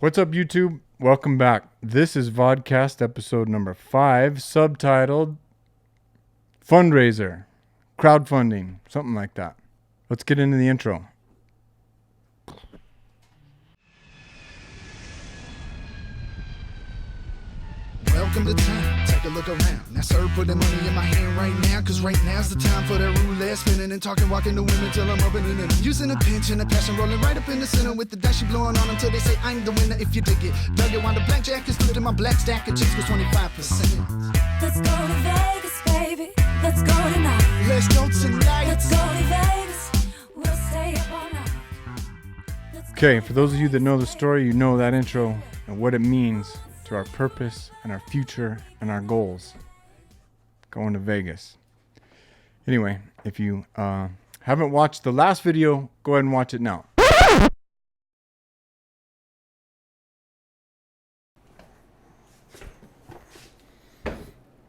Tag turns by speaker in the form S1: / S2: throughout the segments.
S1: What's up, YouTube? Welcome back. This is Vodcast episode number 5, subtitled Fundraiser, Crowdfunding, something like that. Let's get into the intro.
S2: Welcome to town, take a look around. Now sir, put the money in my hand right now, cause right now's the time for that roulette spinning and talking, walking to women till I'm opening and I'm using a pinch and a passion, rolling right up in the center with the dash blowing on until they say I'm the winner. If you dig it, dug it, while the blackjack is flipped in my black stack of chicks with 25%.
S3: Let's go to Vegas, baby. Let's go tonight.
S2: Let's go tonight.
S3: Let's go to Vegas. We'll stay up all night.
S1: Okay, for those of you that know the story, you know that intro and what it means to our purpose and our future and our goals. Going to Vegas. Anyway, if you haven't watched the last video, go ahead and watch it now.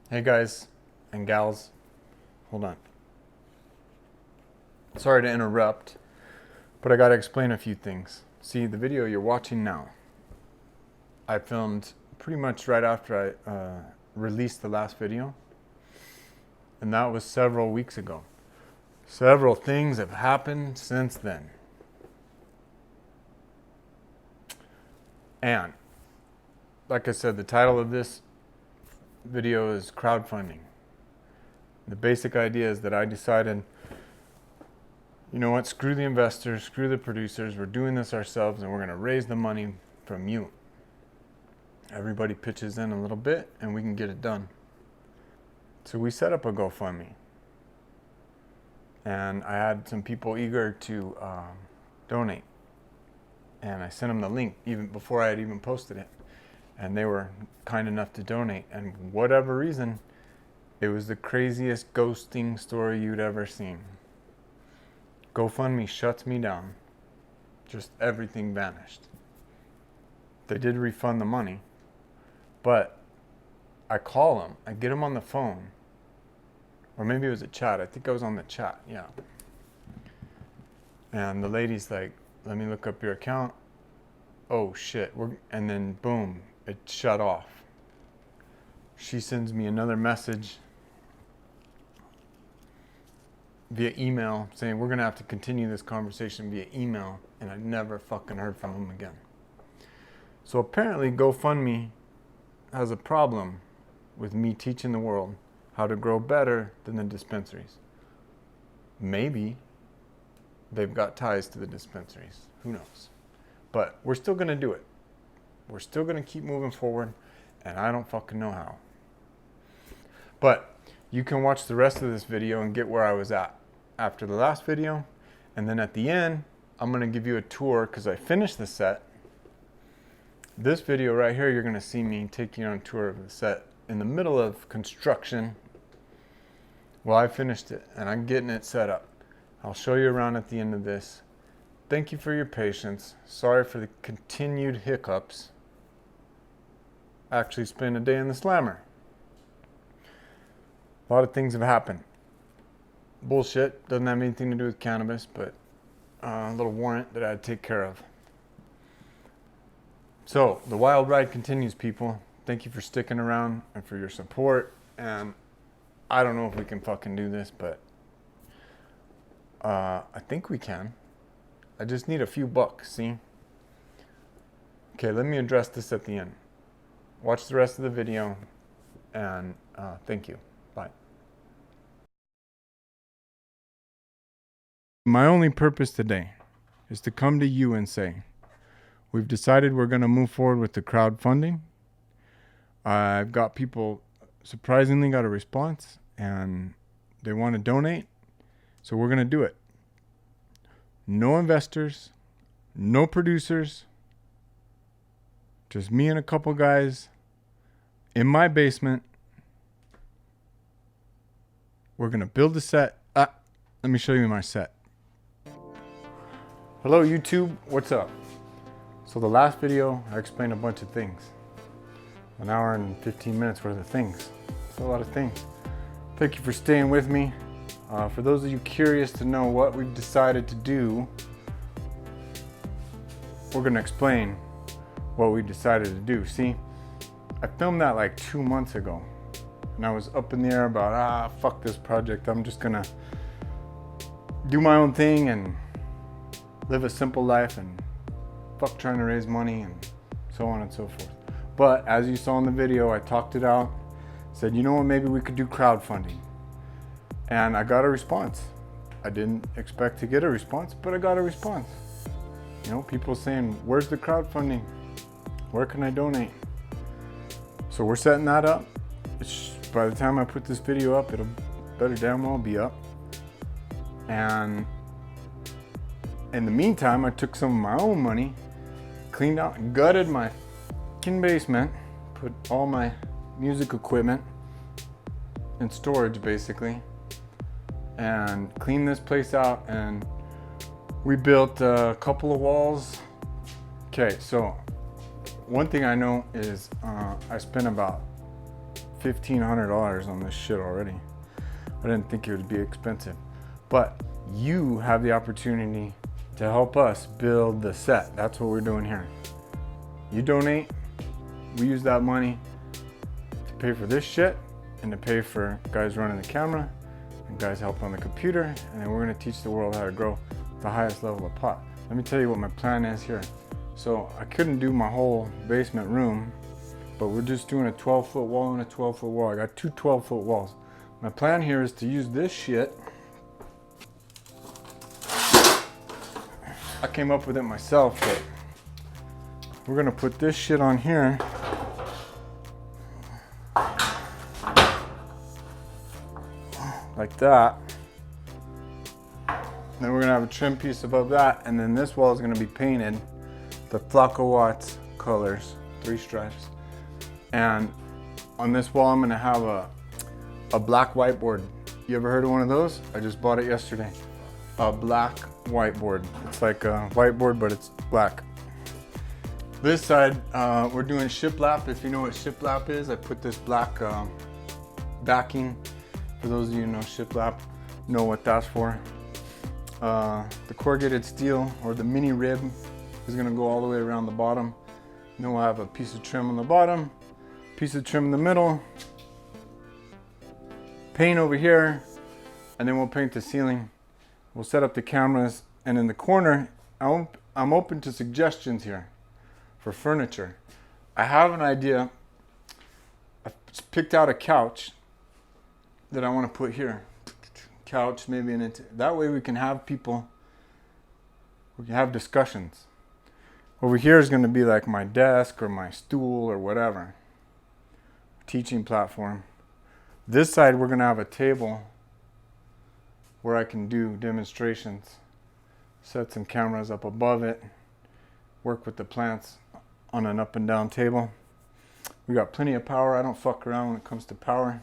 S1: Hey guys and gals, hold on. Sorry to interrupt, but I gotta explain a few things. See, the video you're watching now, I filmed pretty much right after I released the last video, and that was several weeks ago. Several things have happened since then. And like I said, the title of this video is crowdfunding. The basic idea is that I decided, you know what, screw the investors, screw the producers, we're doing this ourselves and we're going to raise the money from you. Everybody pitches in a little bit and we can get it done. So we set up a GoFundMe. And I had some people eager to donate. And I sent them the link even before I had even posted it. And they were kind enough to donate. And for whatever reason, it was the craziest ghosting story you'd ever seen. GoFundMe shuts me down. Just everything vanished. They did refund the money. But I call them, I get them on the phone, or maybe it was a chat. I think I was on the chat, yeah. And the lady's like, let me look up your account. Oh shit, and then boom, it shut off. She sends me another message via email saying we're gonna have to continue this conversation via email, and I never fucking heard from them again. So apparently GoFundMe has a problem with me teaching the world how to grow better than the dispensaries. Maybe they've got ties to the dispensaries. Who knows? But we're still going to do it. We're still going to keep moving forward, and I don't fucking know how. But you can watch the rest of this video and get where I was at after the last video. And then at the end, I'm going to give you a tour because I finished the set. This video right here, you're going to see me take you on a tour of the set in the middle of construction. Well, I finished it and I'm getting it set up. I'll show you around at the end of this. Thank you for your patience. Sorry for the continued hiccups. I actually spent a day in the slammer. A lot of things have happened. Bullshit, doesn't have anything to do with cannabis, but a little warrant that I had to take care of. So, the wild ride continues, people. Thank you for sticking around and for your support. And I don't know if we can fucking do this, but I think we can. I just need a few bucks, see? Okay, let me address this at the end. Watch the rest of the video, and thank you. Bye. My only purpose today is to come to you and say, we've decided we're going to move forward with the crowdfunding. I've got people surprisingly got a response and they want to donate. So we're going to do it. No investors, no producers, just me and a couple guys in my basement. We're going to build a set. Let me show you my set. Hello, YouTube. What's up? So the last video, I explained a bunch of things. An hour and 15 minutes worth of things. That's a lot of things. Thank you for staying with me. For those of you curious to know what we've decided to do, we're going to explain what we decided to do. See, I filmed that like 2 months ago, and I was up in the air about, fuck this project. I'm just gonna do my own thing and live a simple life and fuck trying to raise money and so on and so forth. But as you saw in the video, I talked it out, said, you know what, maybe we could do crowdfunding. And I got a response. I didn't expect to get a response, but I got a response. You know, people saying, where's the crowdfunding? Where can I donate? So we're setting that up. By the time I put this video up, it'll better damn well be up. And in the meantime, I took some of my own money, cleaned out and gutted my fucking basement, put all my music equipment in storage basically, and cleaned this place out, and we built a couple of walls. Okay, so one thing I know is I spent about $1,500 on this shit already. I didn't think it would be expensive, but you have the opportunity to help us build the set. That's what we're doing here. You donate, we use that money to pay for this shit and to pay for guys running the camera and guys help on the computer, and then we're gonna teach the world how to grow the highest level of pot. Let me tell you what my plan is here. So I couldn't do my whole basement room, but we're just doing a 12-foot wall and a 12-foot wall. I got two 12-foot walls. My plan here is to use this shit. I came up with it myself, but we're gonna put this shit on here. Like that. Then we're gonna have a trim piece above that, and then this wall is gonna be painted the Flaco colors, 3 stripes. And on this wall, I'm gonna have a black whiteboard. You ever heard of one of those? I just bought it yesterday. A black whiteboard. It's like a whiteboard, but it's black. This side, we're doing shiplap. If you know what shiplap is, I put this black backing. For those of you who know shiplap, know what that's for. The corrugated steel, or the mini rib, is gonna go all the way around the bottom. And then we'll have a piece of trim on the bottom, piece of trim in the middle, paint over here, and then we'll paint the ceiling. We'll set up the cameras, and in the corner, I'm open to suggestions here for furniture. I have an idea. I picked out a couch that I want to put here. Couch, maybe that way we can have people, we can have discussions. Over here is going to be like my desk or my stool or whatever. Teaching platform. This side we're going to have a table where I can do demonstrations. Set some cameras up above it. Work with the plants on an up and down table. We got plenty of power. I don't fuck around when it comes to power.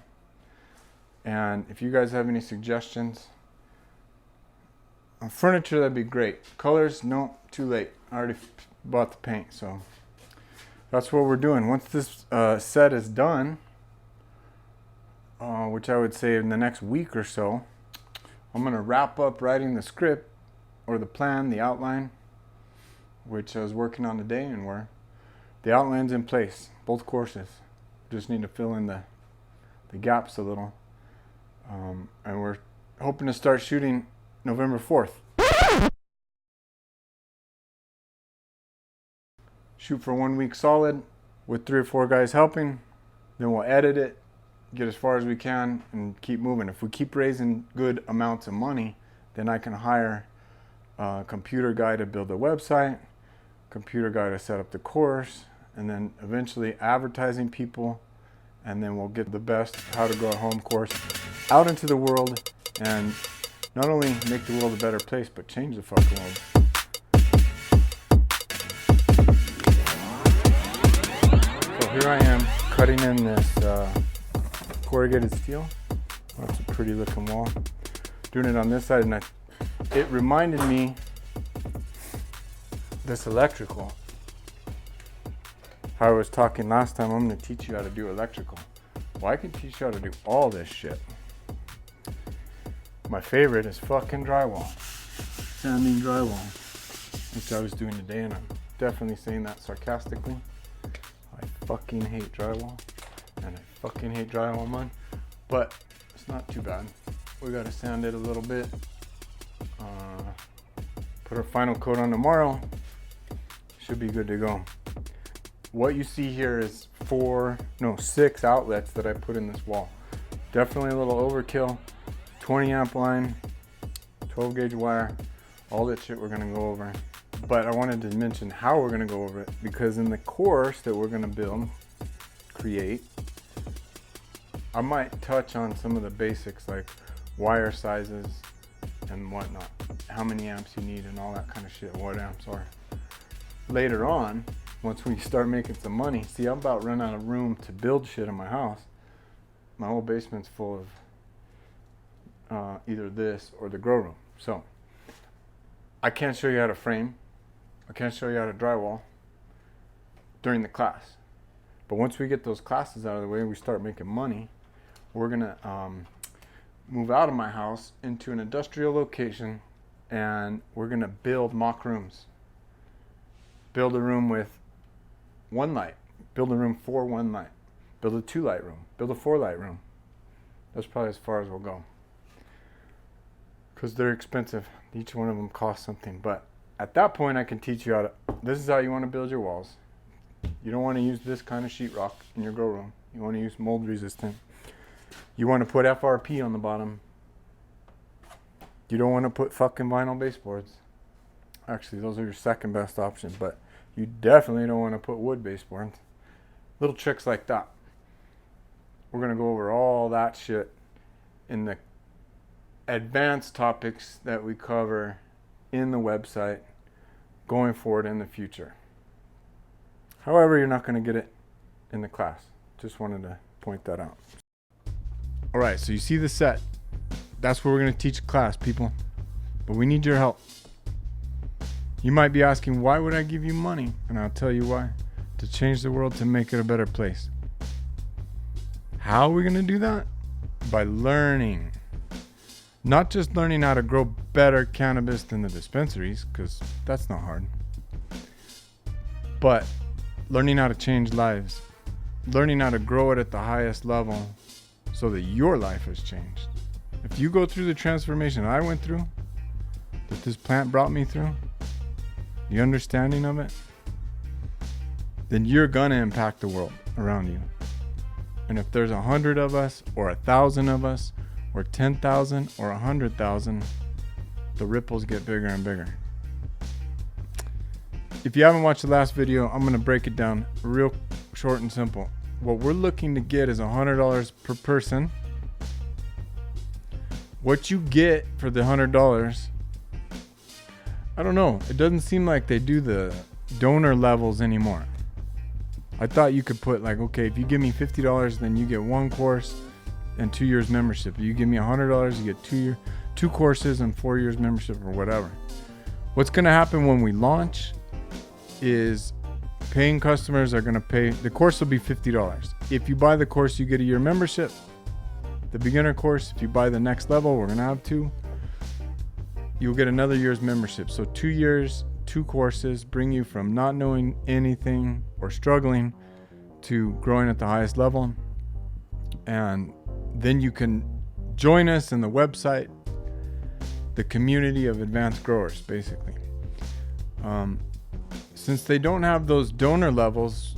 S1: And if you guys have any suggestions on furniture, that'd be great. Colors, no, too late. I already bought the paint, so that's what we're doing. Once this set is done, which I would say in the next week or so, I'm gonna wrap up writing the script, or the plan, the outline, which I was working on today, and the outline's in place, both courses. Just need to fill in the gaps a little. And we're hoping to start shooting November 4th. Shoot for 1 week solid with 3 or 4 guys helping. Then we'll edit it, get as far as we can, and keep moving. If we keep raising good amounts of money, then I can hire a computer guy to build a website, computer guy to set up the course, and then eventually advertising people, and then we'll get the best How to Grow at Home course out into the world, and not only make the world a better place, but change the fucking world. So here I am cutting in this corrugated steel. That's a pretty looking wall. Doing it on this side, and it reminded me this electrical. How I was talking last time, I'm going to teach you how to do electrical. Well, I can teach you how to do all this shit. My favorite is fucking drywall. Sanding drywall, which I was doing today, and I'm definitely saying that sarcastically. I fucking hate drywall, and I fucking hate drywall mud, but it's not too bad. We gotta sand it a little bit, put our final coat on tomorrow. Should be good to go. What you see here is 6 outlets that I put in this wall. Definitely a little overkill. 20 amp line, 12 gauge wire, all that shit we're gonna go over. But I wanted to mention how we're gonna go over it, because in the course that we're gonna create, I might touch on some of the basics like wire sizes and whatnot, how many amps you need and all that kind of shit, what amps are. Later on, once we start making some money, see, I'm about run out of room to build shit in my house. My whole basement's full of either this or the grow room. So I can't show you how to frame. I can't show you how to drywall during the class. But once we get those classes out of the way, we start making money, we're gonna move out of my house into an industrial location, and we're gonna build mock rooms. Build a room with 1 light. Build a room for 1 light. Build a 2 light room. Build a 4 light room. That's probably as far as we'll go, because they're expensive. Each one of them costs something. But at that point, I can teach you how to, this is how you want to build your walls. You don't want to use this kind of sheetrock in your grow room. You want to use mold resistant. You want to put FRP on the bottom. You don't want to put fucking vinyl baseboards. Actually, those are your second best option, but you definitely don't want to put wood baseboards. Little tricks like that. We're going to go over all that shit in the advanced topics that we cover in the website going forward in the future. However, you're not going to get it in the class. Just wanted to point that out. All right, so you see the set. That's what we're going to teach class, people. But we need your help. You might be asking, why would I give you money? And I'll tell you why. To change the world, to make it a better place. How are we going to do that? By learning. Not just learning how to grow better cannabis than the dispensaries, because that's not hard. But learning how to change lives. Learning how to grow it at the highest level so that your life has changed. If you go through the transformation I went through, that this plant brought me through, the understanding of it, then you're gonna impact the world around you. And if there's 100 of us, or 1,000 of us, or 10,000, or 100,000, the ripples get bigger and bigger. If you haven't watched the last video, I'm gonna break it down real short and simple. What we're looking to get is $100 per person. What you get for the $100, I don't know. It doesn't seem like they do the donor levels anymore. I thought you could put like, okay, if you give me $50, then you get 1 course and 2 years membership. If you give me $100, you get 2 courses and 4 years membership or whatever. What's going to happen when we launch is paying customers are going to pay. The course will be $50. If you buy the course, you get a year membership. The beginner course, if you buy the next level, we're going to have 2. You'll get another year's membership. So 2 years, 2 courses bring you from not knowing anything or struggling to growing at the highest level. And then you can join us in the website, the community of advanced growers, basically. Since they don't have those donor levels,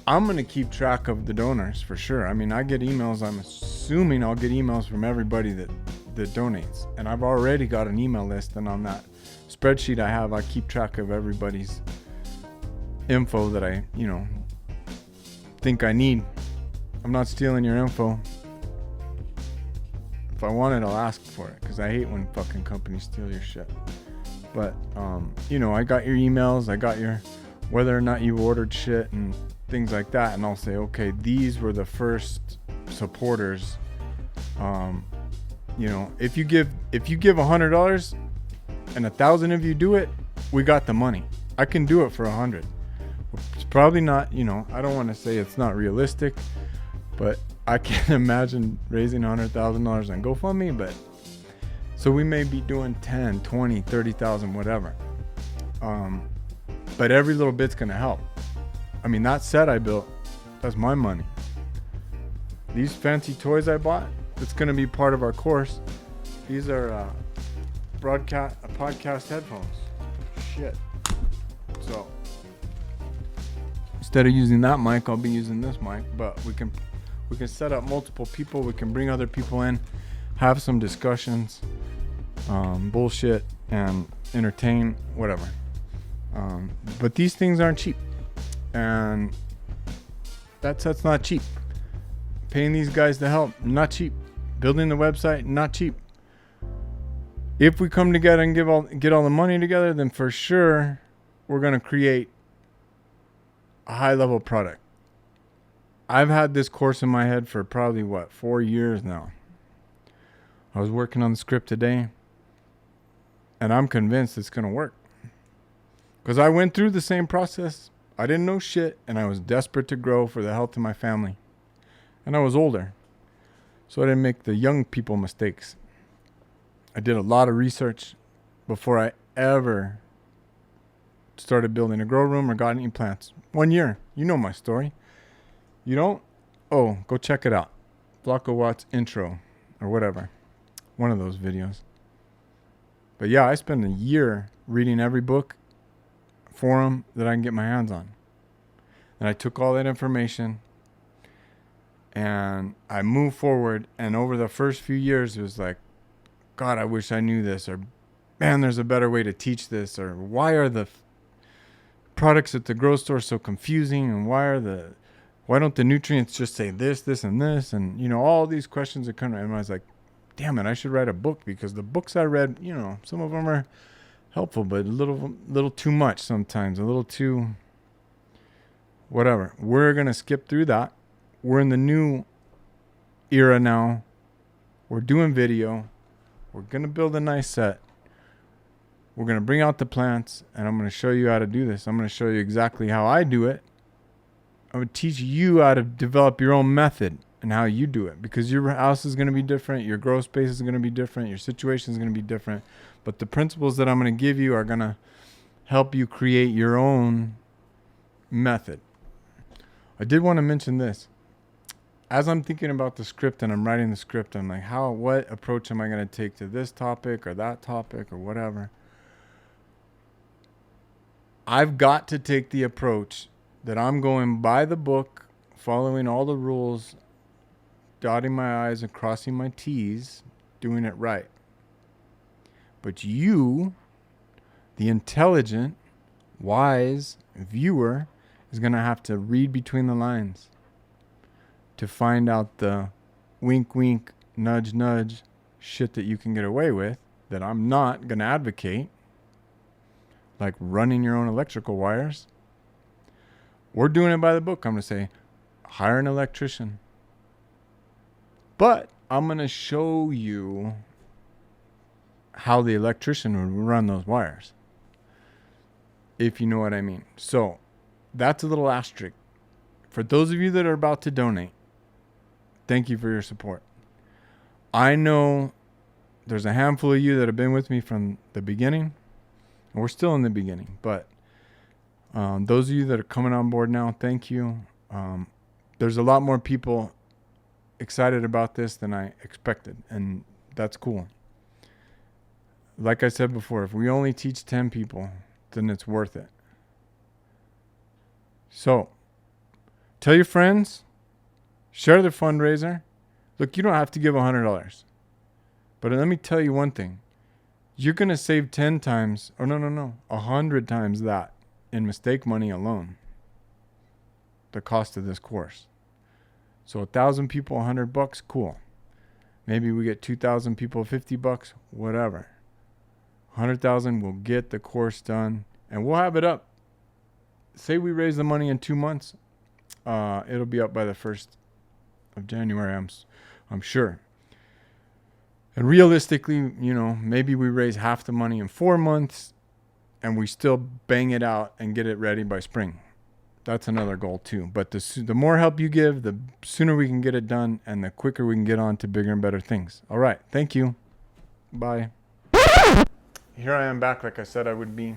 S1: I'm going to keep track of the donors for sure. I mean, I get emails. I'm assuming I'll get emails from everybody that donates. And I've already got an email list, and on that spreadsheet I keep track of everybody's info that I, think I need. I'm not stealing your info. If I want it, I'll ask for it, because I hate when fucking companies steal your shit. But, I got your emails, I got your, whether or not you ordered shit and things like that. And I'll say, okay, these were the first supporters. If you give $100 and 1,000 of you do it, we got the money. I can do it for 100. It's probably not, I don't want to say it's not realistic, but I can't imagine raising $100,000 on GoFundMe. But so we may be doing 10, 20, 30,000, whatever. But every little bit's going to help. I mean, that set I built, that's my money. These fancy toys I bought, that's going to be part of our course. These are podcast headphones. Shit. So instead of using that mic, I'll be using this mic. But we can set up multiple people. We can bring other people in, have some discussions, bullshit, and entertain, whatever. But these things aren't cheap, and that's not cheap. Paying these guys to help, not cheap. Building the website, not cheap. If we come together and get all the money together, then for sure we're going to create a high-level product. I've had this course in my head for probably, 4 years now. I was working on the script today, and I'm convinced it's going to work. Because I went through the same process. I didn't know shit, and I was desperate to grow for the health of my family. And I was older, so I didn't make the young people mistakes. I did a lot of research before I ever started building a grow room or got any plants. 1 year. You know my story. You don't? Oh, go check it out. Flaco Watts intro or whatever. One of those videos. But yeah, I spent a year reading every book, forum that I can get my hands on. And I took all that information and I moved forward. And over the first few years, it was like, God, I wish I knew this. Or, man, there's a better way to teach this. Or, why are the products at the grocery store so confusing? And why don't the nutrients just say this, this, and this? And, all these questions are coming. And I was like, damn it, I should write a book, because the books I read, some of them are helpful, but a little too much sometimes, a little too whatever. We're going to skip through that. We're in the new era now. We're doing video. We're going to build a nice set. We're going to bring out the plants, and I'm going to show you how to do this. I'm going to show you exactly how I do it. I'm going to teach you how to develop your own method and how you do it, because your house is going to be different. Your grow space is going to be different. Your situation is going to be different. But the principles that I'm going to give you are going to help you create your own method. I did want to mention this. As I'm thinking about the script and I'm writing the script, I'm like, what approach am I going to take to this topic or that topic or whatever? I've got to take the approach that I'm going by the book, following all the rules, dotting my I's and crossing my T's, doing it right. But you, the intelligent, wise viewer, is going to have to read between the lines to find out the wink, wink, nudge, nudge shit that you can get away with that I'm not going to advocate, like running your own electrical wires. We're doing it by the book. I'm going to say, hire an electrician. But I'm going to show you how the electrician would run those wires, if you know what I mean. So that's a little asterisk. For those of you that are about to donate, thank you for your support. I know there's a handful of you that have been with me from the beginning, and we're still in the beginning. But those of you that are coming on board now, thank you. There's a lot more people excited about this than I expected, and that's cool. Like I said before, if we only teach 10 people, then it's worth it. So, tell your friends, share the fundraiser. Look, you don't have to give $100. But let me tell you one thing. You're going to save 10 times, or 100 times that in mistake money alone. The cost of this course. So 1,000 people, $100, cool. Maybe we get 2,000 people, $50, whatever. 100,000 will get the course done, and we'll have it up. Say we raise the money in 2 months, it'll be up by the 1st of January, I'm sure. And realistically, maybe we raise half the money in 4 months, and we still bang it out and get it ready by spring. That's another goal too. But the more help you give, the sooner we can get it done, and the quicker we can get on to bigger and better things. All right. Thank you. Bye. Here I am back like I said I would be.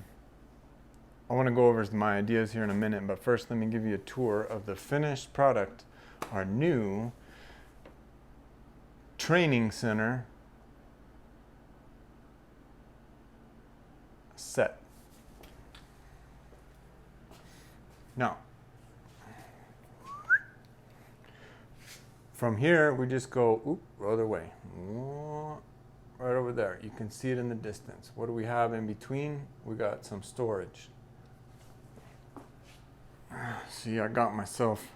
S1: I want to go over my ideas here in a minute, but first let me give you a tour of the finished product, our new training center set. Now, from here we just go other way, right over there. You can see it in the distance. What do we have in between? We got some storage. See, I got myself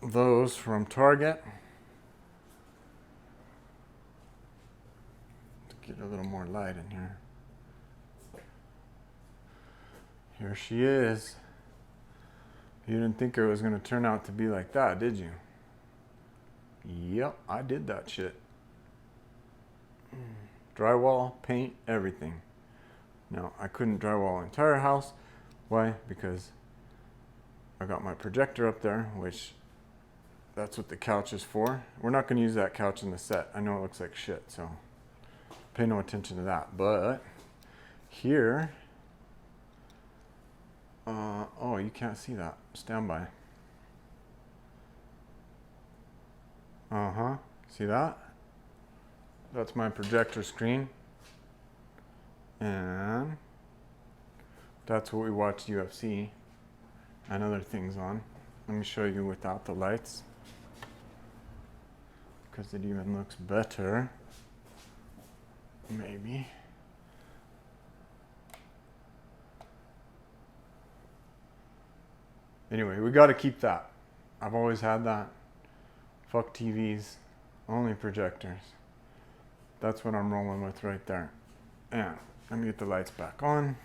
S1: those from Target. To get a little more light in here. Here she is. You didn't think it was going to turn out to be like that, did you? Yep, I did that shit. Drywall, paint, everything. Now, I couldn't drywall the entire house. Why? Because I got my projector up there, which that's what the couch is for. We're not going to use that couch in the set. I know it looks like shit, so pay no attention to that. But here, oh, you can't see that. Stand by. See that? That's my projector screen. And that's what we watch UFC and other things on. Let me show you without the lights, because it even looks better. Maybe. Anyway, we got to keep that. I've always had that. Fuck TVs, only projectors. That's what I'm rolling with right there. And let me get the lights back on.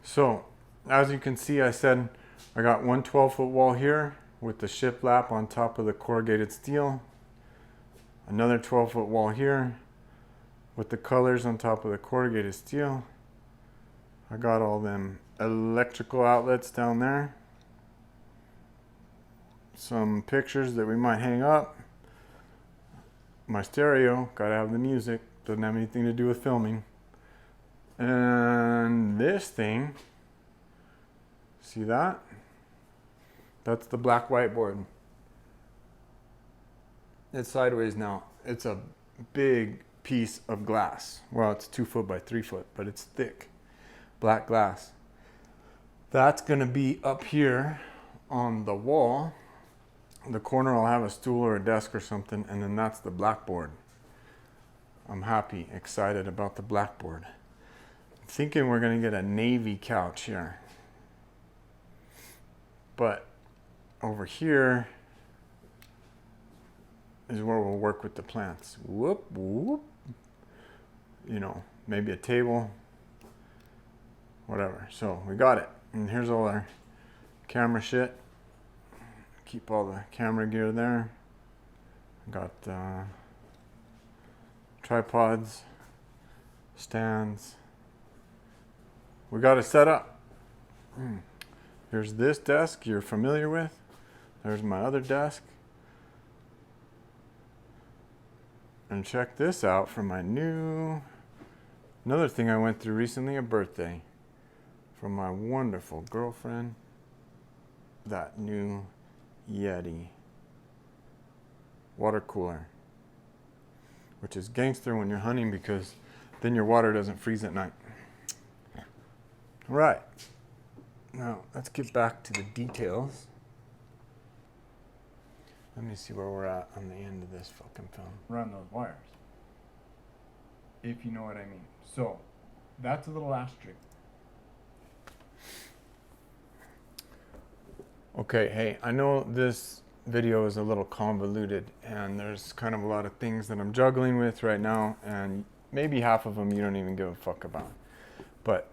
S1: So, as you can see, I said I got one 12-foot wall here with the shiplap on top of the corrugated steel. Another 12-foot wall here with the colors on top of the corrugated steel. I got all them electrical outlets down there. Some pictures that we might hang up. My stereo, gotta have the music. Doesn't have anything to do with filming. And this thing, see that? That's the black whiteboard. It's sideways now. It's a big piece of glass. Well, it's 2 foot by 3 foot, but it's thick. Black glass. That's gonna be up here on the wall. The corner I'll have a stool or a desk or something, and then that's the blackboard. I'm happy, excited about the blackboard. I'm thinking we're gonna get a navy couch here. But over here is where we'll work with the plants. Whoop, whoop. You know, maybe a table, whatever. So we got it. And here's all our camera shit. Keep all the camera gear there. Got tripods, stands. We got it set up. Here's this desk you're familiar with. There's my other desk. And check this out for my another thing I went through recently, a birthday from my wonderful girlfriend. That new Yeti water cooler, which is gangster when you're hunting, because then your water doesn't freeze at night. All right, now let's get back to the details. Let me see where we're at on the end of this fucking film. Run those wires, if you know what I mean. So that's a little asterisk. Okay, hey, I know this video is a little convoluted and there's kind of a lot of things that I'm juggling with right now, and maybe half of them you don't even give a fuck about. But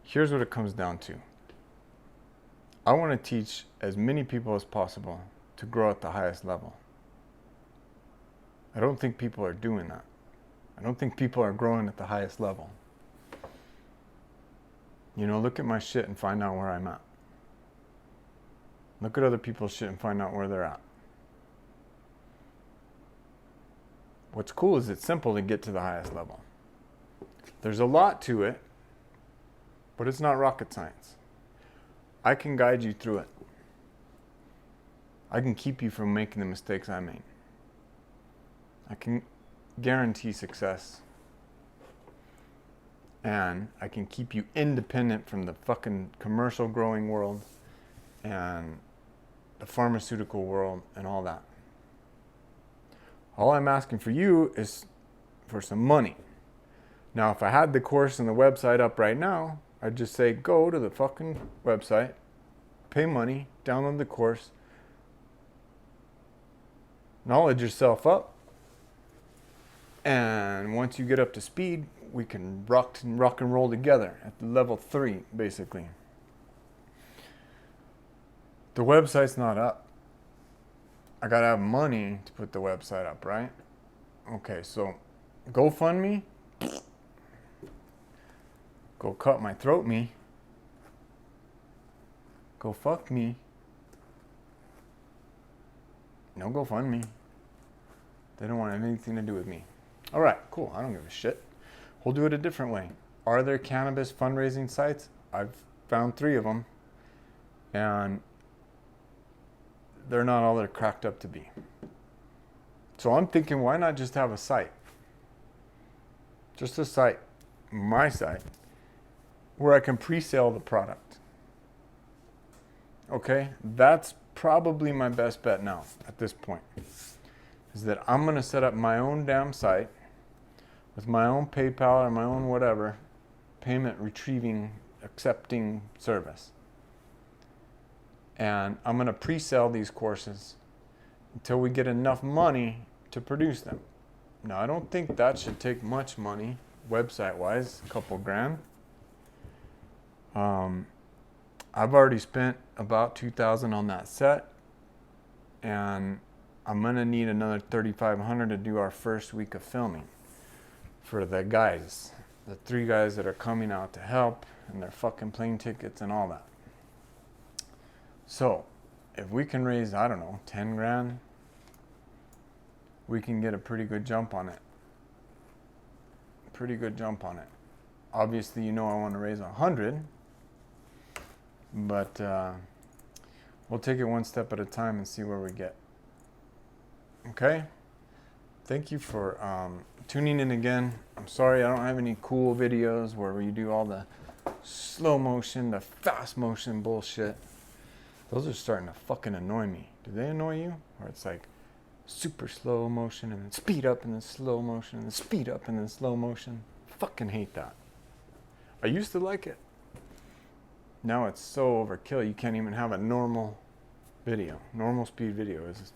S1: here's what it comes down to. I want to teach as many people as possible to grow at the highest level. I don't think people are doing that. I don't think people are growing at the highest level. You know, look at my shit and find out where I'm at. Look at other people's shit and find out where they're at. What's cool is it's simple to get to the highest level. There's a lot to it, but it's not rocket science. I can guide you through it. I can keep you from making the mistakes I made. I can guarantee success. And I can keep you independent from the fucking commercial growing world and the pharmaceutical world and all that. All I'm asking for you is for some money. Now, if I had the course and the website up right now, I'd just say, go to the fucking website, pay money, download the course, knowledge yourself up, and once you get up to speed, we can rock and roll together at level 3, basically. The website's not up. I gotta have money to put the website up, right? Okay, so GoFundMe, go cut my throat me, go fuck me, no GoFundMe. They don't want anything to do with me. All right, cool, I don't give a shit. We'll do it a different way. Are there cannabis fundraising sites? I've found 3 of them, and they're not all they're cracked up to be. So I'm thinking, why not just have a site? Just a site, my site, where I can pre-sale the product. Okay, that's probably my best bet now at this point, is that I'm gonna set up my own damn site with my own PayPal or my own whatever payment retrieving, accepting service. And I'm gonna pre-sell these courses until we get enough money to produce them. Now, I don't think that should take much money, website-wise, a couple grand. I've already spent about $2,000 on that set, and I'm gonna need another $3,500 to do our first week of filming for the guys, the 3 guys that are coming out to help, and their fucking plane tickets and all that. So, if we can raise, I don't know, 10 grand, we can get a pretty good jump on it. Pretty good jump on it. Obviously, you know I want to raise 100, but we'll take it one step at a time and see where we get. Okay? Thank you for tuning in again. I'm sorry I don't have any cool videos where you do all the slow motion, the fast motion bullshit. Those are starting to fucking annoy me. Do they annoy you? Or it's like super slow motion and then speed up and then slow motion and then speed up and then slow motion. Fucking hate that. I used to like it. Now it's so overkill you can't even have a normal video. Normal speed video is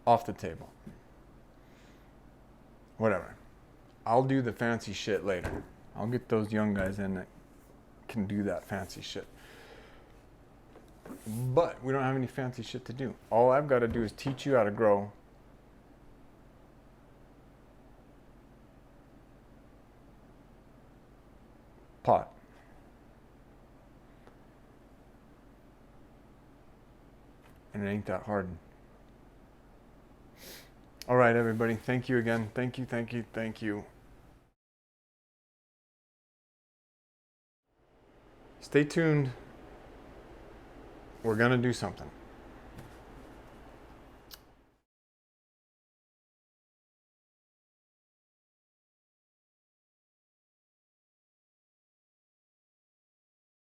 S1: off the table. Whatever. I'll do the fancy shit later. I'll get those young guys in that can do that fancy shit. But we don't have any fancy shit to do. All I've got to do is teach you how to grow pot. And it ain't that hard. All right, everybody. Thank you again. Thank you, thank you, thank you. Stay tuned. We're going to do something.